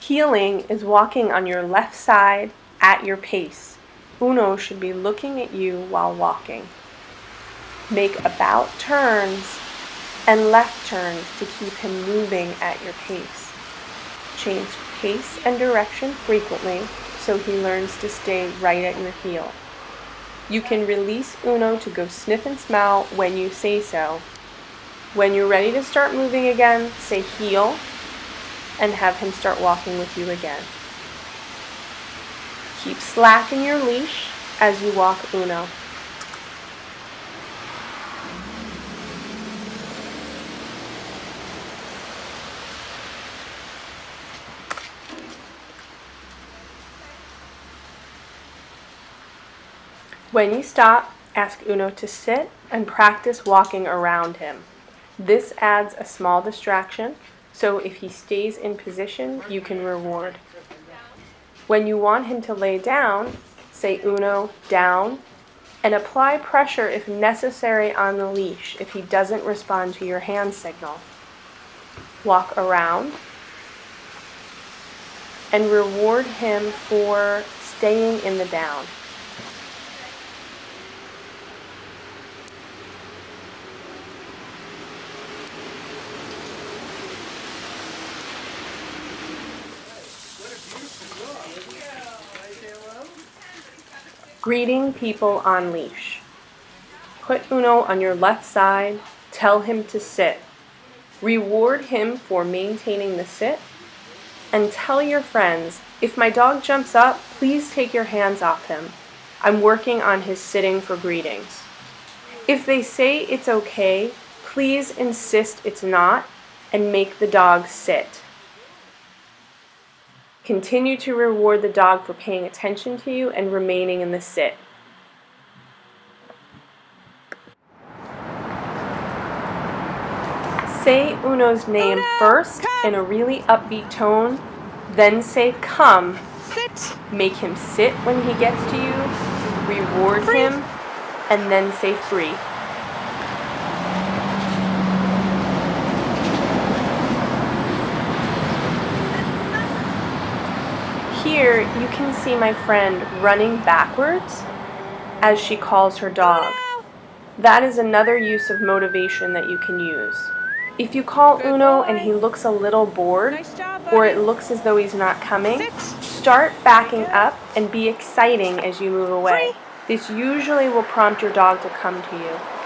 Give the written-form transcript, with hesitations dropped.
Heeling is walking on your left side at your pace. Uno should be looking at you while walking. Make about turns and left turns to keep him moving at your pace. Change pace and direction frequently so he learns to stay right at your heel. You can release Uno to go sniff and smell when you say so. When you're ready to start moving again, say heel and have him start walking with you again. Keep slack in your leash as you walk Uno. When you stop, ask Uno to sit and practice walking around him. This adds a small distraction, so if he stays in position, you can reward. When you want him to lay down, say Uno, down, and apply pressure if necessary on the leash if he doesn't respond to your hand signal. Walk around and reward him for staying in the down. Greeting people on leash. Put Uno on your left side, tell him to sit. Reward him for maintaining the sit, and tell your friends, if my dog jumps up, please take your hands off him. I'm working on his sitting for greetings. If they say it's okay, please insist it's not, and make the dog sit. Continue to reward the dog for paying attention to you and remaining in the sit. Say Uno's name first in a really upbeat tone, then say come. Sit. Make him sit when he gets to you, reward Free. him, and then say free. Here you can see my friend running backwards as she calls her dog. That is another use of motivation that you can use. If you call Uno and he looks a little bored, Nice job, or buddy. it looks as though he's not coming, Sit. start backing up and be exciting as you move away. Free. This usually will prompt your dog to come to you.